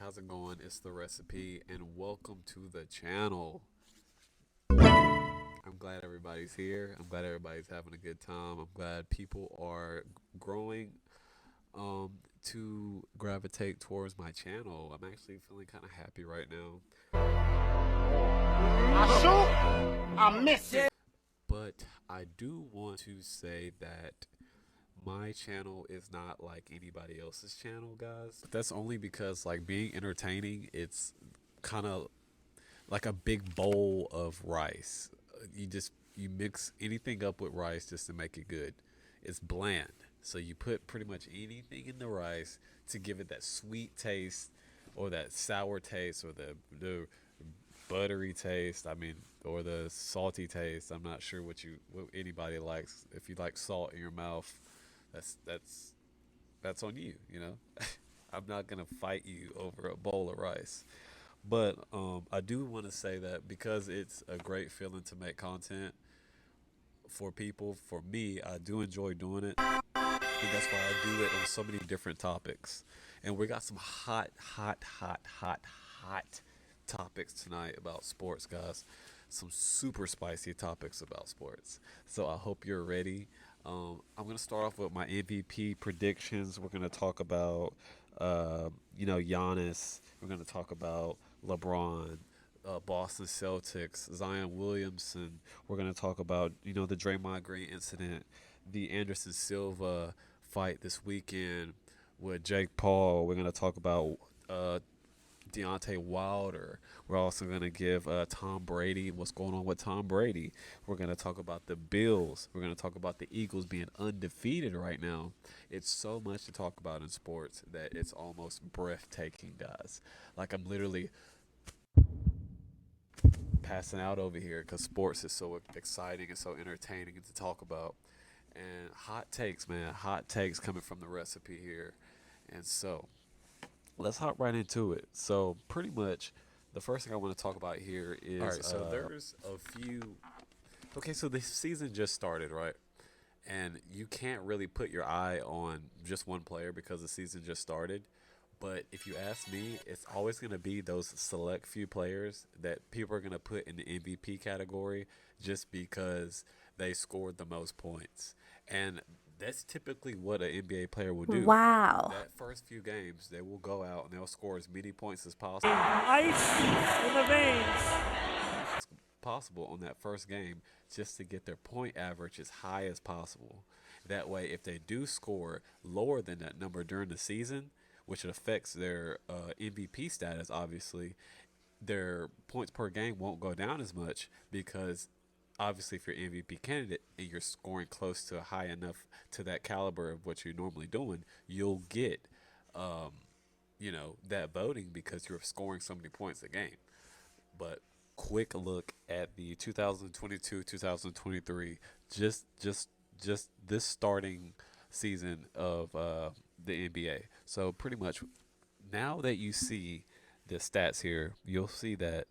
how's it going? It's the Recipe, and welcome to the channel. I'm glad everybody's here. I'm glad everybody's having a good time. I'm glad people are growing um, to gravitate towards my channel. I'm actually feeling kind of happy right now. I shoot, I miss it. But I do want to say that my channel is not like anybody else's channel, guys. That's only because like being entertaining, it's kind of like a big bowl of rice. You mix anything up with rice just to make it good. It's bland. So you put pretty much anything in the rice to give it that sweet taste or that sour taste or the buttery taste. I mean, or the salty taste. I'm not sure what anybody likes. If you like salt in your mouth, that's that's on you. You know, I'm not gonna fight you over a bowl of rice. But I do want to say that because it's a great feeling to make content for people, for me, I do enjoy doing it. And that's why I do it on so many different topics. And we got some hot topics tonight about sports, guys. Some super spicy topics about sports. So I hope you're ready. I'm going to start off with my MVP predictions. We're going to talk about, Giannis. We're going to talk about LeBron, Boston Celtics, Zion Williamson. We're going to talk about, the Draymond Green incident, the Anderson Silva fight this weekend with Jake Paul. We're going to talk about Deontay Wilder. We're also going to give Tom Brady what's going on with Tom Brady. We're going to talk about the Bills. We're going to talk about the Eagles being undefeated right now. It's so much to talk about in sports that it's almost breathtaking, guys. Like I'm literally passing out over here because sports is so exciting and so entertaining to talk about. And hot takes, man. Hot takes coming from the recipe here. And so let's hop right into it. So pretty much the first thing I want to talk about here is all right. So there's a few. Okay, so the season just started, right? And you can't really put your eye on just one player because the season just started. But if you ask me, it's always going to be those select few players that people are going to put in the MVP category just because they scored the most points. And that's typically what an NBA player will do. Wow. That first few games, they will go out and they'll score as many points as possible. Ice in the veins. Possible on that first game just to get their point average as high as possible. That way, if they do score lower than that number during the season, which affects their MVP status, obviously, their points per game won't go down as much because obviously if you're MVP candidate and you're scoring close to high enough to that caliber of what you're normally doing, you'll get, that voting because you're scoring so many points a game. But quick look at the 2022-2023, just this starting season of the NBA. So pretty much now that you see the stats here, you'll see that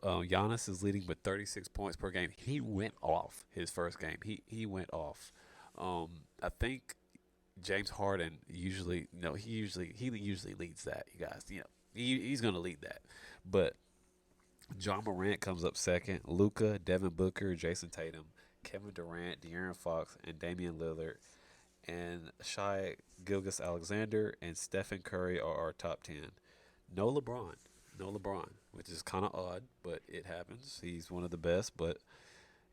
Giannis is leading with 36 points per game. He went off his first game. He went off. I think James Harden usually he usually leads that. You guys, he's going to lead that. But John Morant comes up second. Luka, Devin Booker, Jason Tatum, Kevin Durant, De'Aaron Fox, and Damian Lillard, and Shai Gilgeous-Alexander and Stephen Curry are our top 10. No LeBron, which is kind of odd, but it happens. He's one of the best, but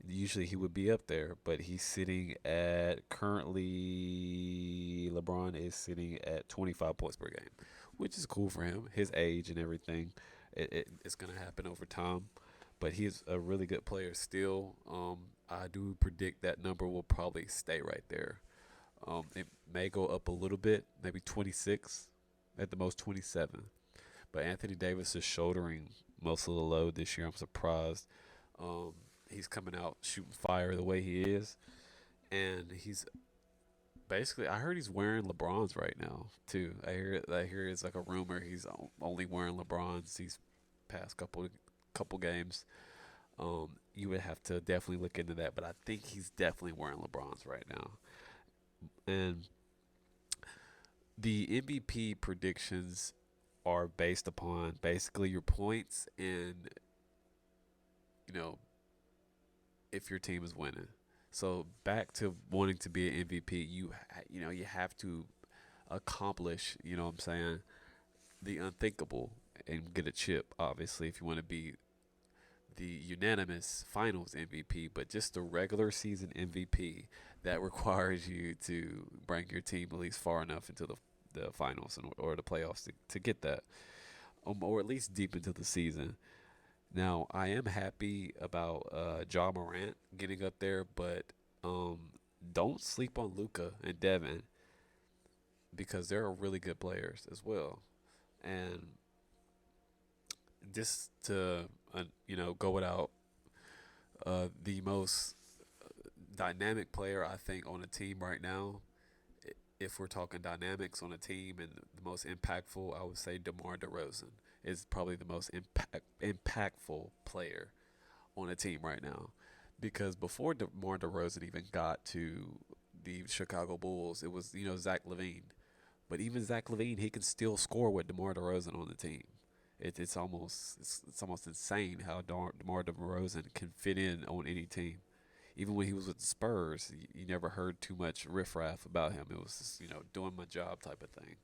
usually he would be up there. But he's sitting at currently LeBron is sitting at 25 points per game, which is cool for him. His age and everything, it's going to happen over time. But he's a really good player still. I do predict that number will probably stay right there. It may go up a little bit, maybe 26, at the most 27. But Anthony Davis is shouldering most of the load this year. I'm surprised. He's coming out shooting fire the way he is. And he's basically, I heard he's wearing LeBron's right now, too. I hear it's like a rumor he's only wearing LeBron's these past couple games. You would have to definitely look into that. But I think he's definitely wearing LeBron's right now. And the MVP predictions are based upon basically your points and you know if your team is winning. So back to wanting to be an MVP, you have to accomplish, you know what I'm saying, the unthinkable and get a chip, obviously, if you want to be the unanimous finals MVP, but just the regular season MVP that requires you to bring your team at least far enough into the finals or the playoffs to get that, or at least deep into the season. Now, I am happy about Ja Morant getting up there, but um, don't sleep on Luca and Devin because they're really good players as well. And just to go without the most dynamic player I think on a team right now, if we're talking dynamics on a team and the most impactful, I would say DeMar DeRozan is probably the most impactful player on a team right now. Because before DeMar DeRozan even got to the Chicago Bulls, it was Zach LaVine. But even Zach LaVine, he can still score with DeMar DeRozan on the team. It's almost insane how DeMar DeRozan can fit in on any team. Even when he was with the Spurs, you never heard too much riffraff about him. It was just doing my job type of thing,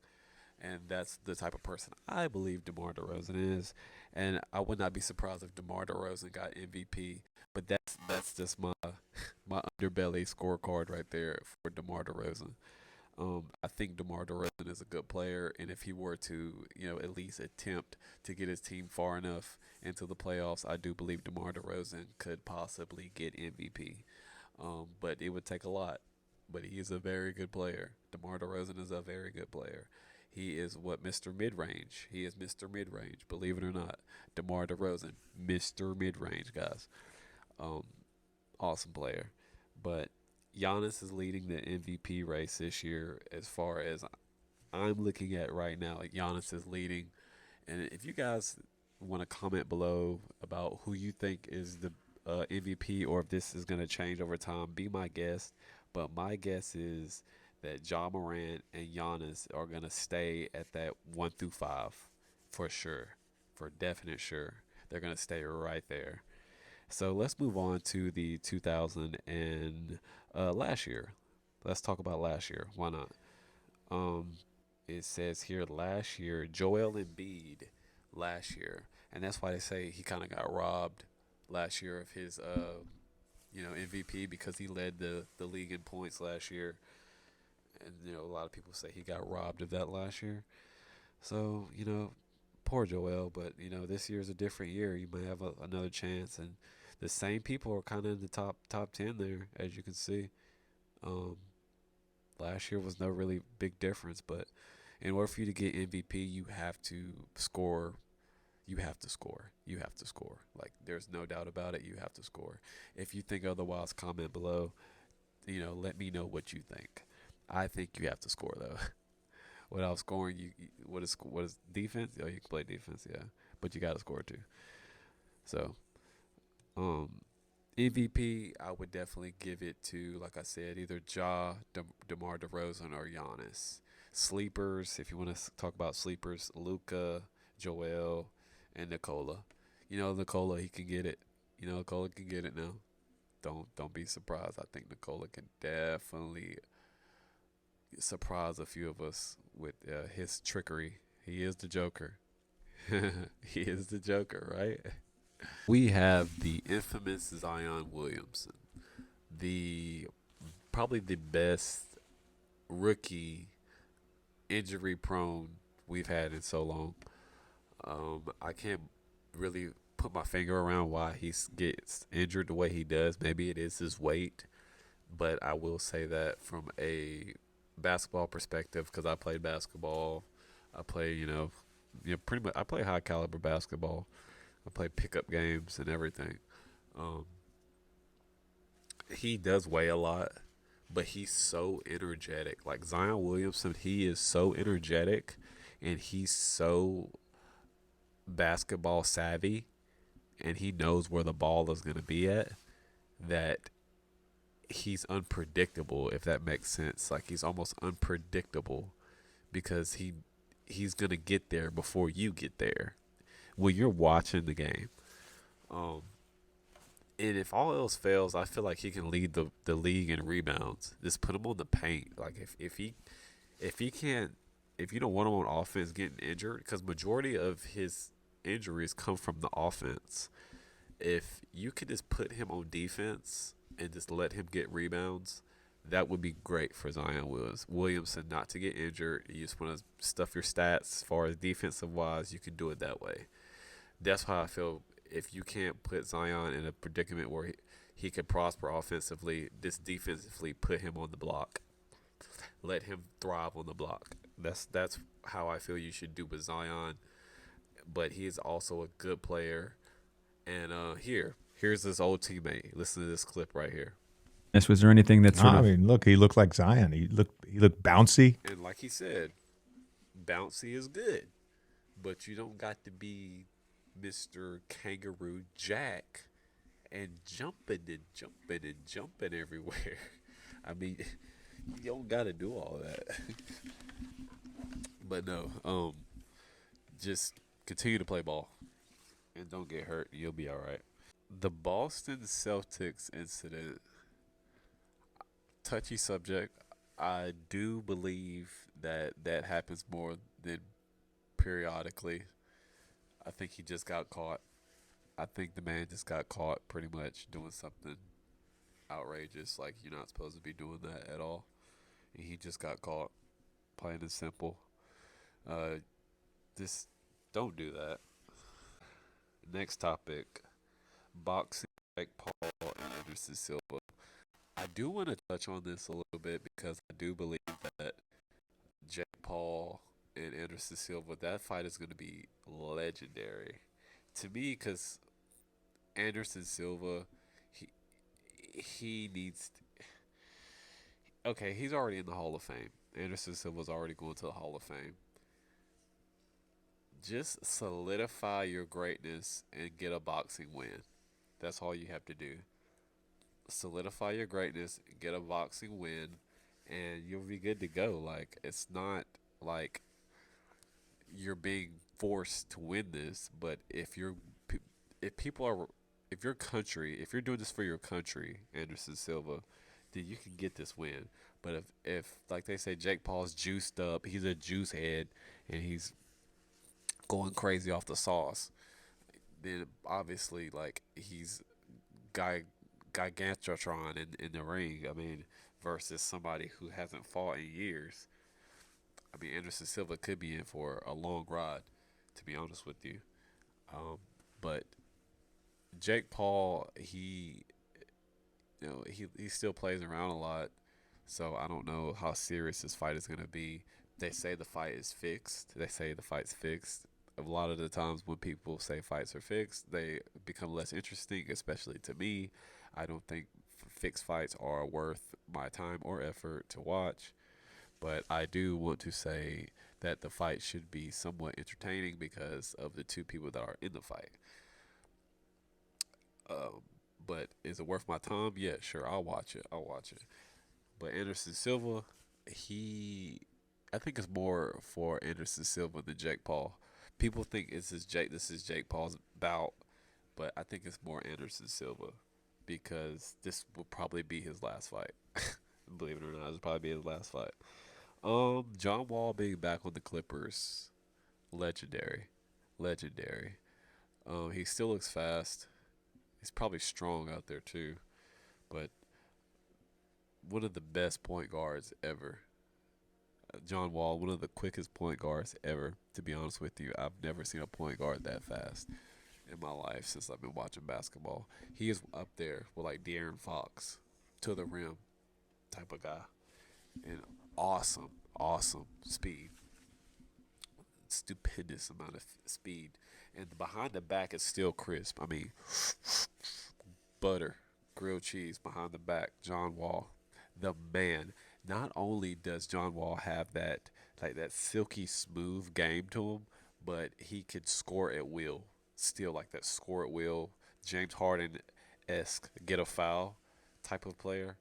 and that's the type of person I believe DeMar DeRozan is. And I would not be surprised if DeMar DeRozan got MVP. But that's just my underbelly scorecard right there for DeMar DeRozan. I think DeMar DeRozan is a good player, and if he were to, at least attempt to get his team far enough into the playoffs, I do believe DeMar DeRozan could possibly get MVP. But it would take a lot. But he is a very good player. DeMar DeRozan is a very good player. He is what Mr. Midrange. He is Mr. Midrange, believe it or not. DeMar DeRozan, Mr. Midrange, guys. Um, awesome player. But Giannis is leading the MVP race this year as far as I'm looking at right now. Like Giannis is leading. And if you guys want to comment below about who you think is the MVP or if this is going to change over time, be my guest. But my guess is that Ja Morant and Giannis are going to stay at that 1 through 5 for sure. For definite sure. They're going to stay right there. So let's move on to the 2000 and last year. Let's talk about last year. Why not? Um, it says here last year, Joel Embiid last year, and that's why they say he kind of got robbed last year of his MVP because he led the league in points last year, and a lot of people say he got robbed of that last year. So poor Joel, but this year's a different year. You might have another chance, and the same people are kind of in the top 10 there, as you can see. Um, Last year was no really big difference, but in order for you to get MVP, you have to score. You have to score. You have to score. Like there's no doubt about it. You have to score. If you think otherwise, comment below. Let me know what you think. I think you have to score though. Without scoring, what is defense? Oh, you can play defense, yeah, but you got to score too. So, um, MVP, I would definitely give it to, like I said, either DeMar DeRozan, or Giannis. Sleepers, if you want to talk about sleepers, Luca, Joel, and Nikola. Nikola, he can get it. Nikola can get it now. Don't be surprised. I think Nikola can definitely surprise a few of us with his trickery. He is the Joker. He is the Joker, right? We have the infamous Zion Williamson, the probably the best rookie injury prone we've had in so long. I can't really put my finger around why he gets injured the way he does. Maybe it is his weight, but I will say that from a basketball perspective, because I played basketball, I play pretty much I play high caliber basketball. I play pickup games and everything. Um, he does weigh a lot, but he's so energetic. Like Zion Williamson, he is so energetic, and he's so basketball savvy, and he knows where the ball is going to be at, that he's unpredictable, if that makes sense. Like he's almost unpredictable because he's gonna get there before you get there when you're watching the game. Um, and if all else fails, I feel like he can lead the league in rebounds. Just put him on the paint. Like if he can't if you don't want him on offense getting injured, because majority of his injuries come from the offense. If you could just put him on defense and just let him get rebounds, that would be great for Zion Williamson not to get injured. You just want to stuff your stats as far as defensive wise. You can do it that way. That's how I feel. If you can't put Zion in a predicament where he could prosper offensively, just defensively put him on the block. Let him thrive on the block. That's how I feel you should do with Zion. But he is also a good player. And here's his old teammate. Listen to this clip right here. Yes, was there anything that sort I of mean, look, he looked like Zion. He looked bouncy. And like he said, bouncy is good, but you don't got to be Mr. Kangaroo Jack and jumping everywhere. I mean, you don't got to do all that. But no, just continue to play ball and don't get hurt. You'll be all right. The Boston Celtics incident, touchy subject. I do believe that happens more than periodically. I think he just got caught. I think the man just got caught pretty much doing something outrageous. Like, you're not supposed to be doing that at all. And he just got caught. Plain and simple. Just don't do that. Next topic. Boxing, Jake Paul and Anderson Silva. I do want to touch on this a little bit because I do believe that Jake Paul and Anderson Silva, that fight is going to be legendary to me, because Anderson Silva, he needs. Okay, he's already in the Hall of Fame. Anderson Silva's already going to the Hall of Fame. Just solidify your greatness and get a boxing win. That's all you have to do. Solidify your greatness, get a boxing win, and you'll be good to go. Like, it's not like you're being forced to win this, but if people are, if your country, if you're doing this for your country, Anderson Silva, then you can get this win. But if like they say, Jake Paul's juiced up, he's a juice head, and he's going crazy off the sauce, then obviously, like, he's gigantotron in the ring. I mean, versus somebody who hasn't fought in years. I mean, Anderson Silva could be in for a long ride, to be honest with you. But Jake Paul, he still plays around a lot, so I don't know how serious this fight is going to be. They say the fight is fixed. They say the fight's fixed. A lot of the times when people say fights are fixed, they become less interesting, especially to me. I don't think fixed fights are worth my time or effort to watch. But I do want to say that the fight should be somewhat entertaining because of the two people that are in the fight. But is it worth my time? Yeah, sure, I'll watch it. But Anderson Silva, I think it's more for Anderson Silva than Jake Paul. People think this is Jake Paul's bout, but I think it's more Anderson Silva because this will probably be his last fight. Believe it or not, this will probably be his last fight. John Wall being back on the Clippers, legendary. He still looks fast. He's probably strong out there too, but one of the best point guards ever. John Wall, one of the quickest point guards ever. To be honest with you, I've never seen a point guard that fast in my life since I've been watching basketball. He is up there with like De'Aaron Fox, to the rim type of guy, and awesome speed, stupendous amount of speed, and behind the back is still crisp. I mean, butter, grilled cheese behind the back. John Wall, the man. Not only does John Wall have that silky smooth game to him, but he could score at will. Still like that score at will, James Harden esque get a foul type of player.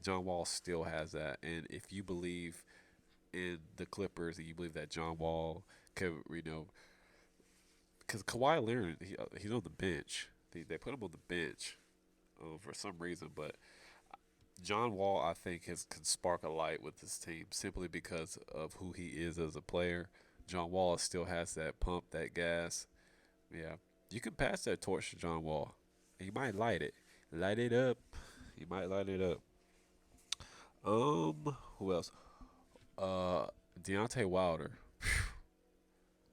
John Wall still has that, and if you believe in the Clippers, and you believe that John Wall could, because Kawhi Leonard, he's on the bench. They put him on the bench for some reason, but John Wall, I think, can spark a light with this team simply because of who he is as a player. John Wall still has that pump, that gas. Yeah, you can pass that torch to John Wall. He might light it up. He might light it up. Who else? Deontay Wilder.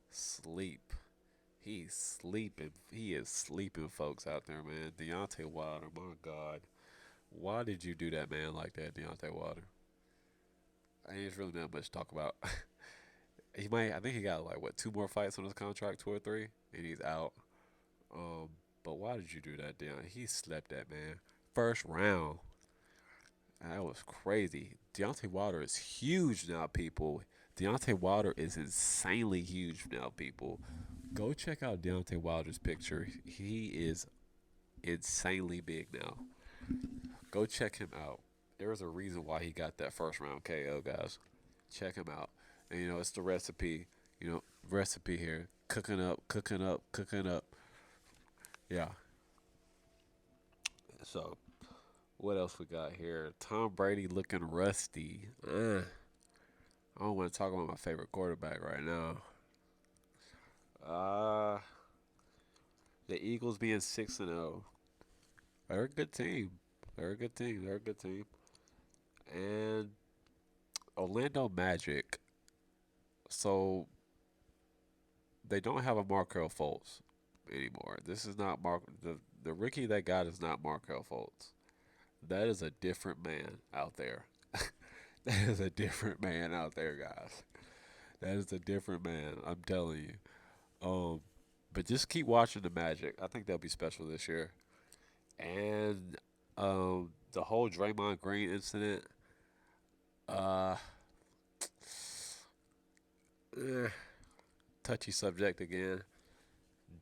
Sleep. He's sleeping. He is sleeping, folks out there, man. Deontay Wilder, my God. Why did you do that, man, like that, Deontay Wilder? Ain't really not much to talk about. I think he got, like, 2 more fights on his contract, 2 or 3, and he's out. But why did you do that, Deontay? He slept that, man. First round. That was crazy. Deontay Wilder is huge now, people. Deontay Wilder is insanely huge now, people. Go check out Deontay Wilder's picture. He is insanely big now. Go check him out. There's a reason why he got that first round KO, guys. Check him out. And, it's the recipe. Recipe here. Cooking up. Yeah. So, what else we got here? Tom Brady looking rusty. I don't want to talk about my favorite quarterback right now. The Eagles being 6-0. They're a good team. And Orlando Magic. So they don't have a Markelle Fultz anymore. This is not the rookie they got is not Markelle Fultz. That is a different man out there. That is a different man out there, guys. That is a different man. I'm telling you. But just keep watching the Magic. I think they'll be special this year. And the whole Draymond Green incident. Touchy subject again.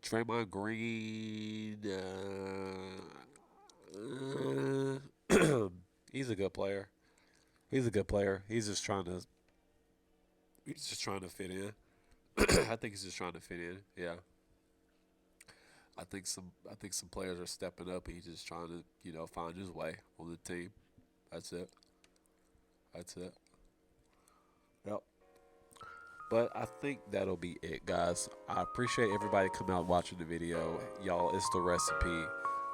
Draymond Green. He's a good player. He's just trying to fit in. I think he's just trying to fit in. Yeah. I think some players are stepping up, and he's just trying to, find his way on the team. That's it. Yep. But I think that'll be it, guys. I appreciate everybody coming out watching the video. Y'all, it's the recipe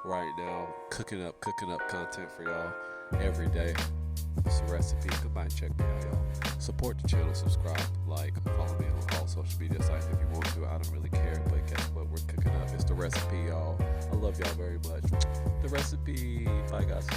right now. Cooking up content for y'all every day. It's the recipe. Come by and check me out, y'all. Support the channel, subscribe, like, follow me on all social media sites if you want to. I don't really care, but guess what? We're cooking up. It's the recipe, y'all. I love y'all very much. The recipe. Bye, guys.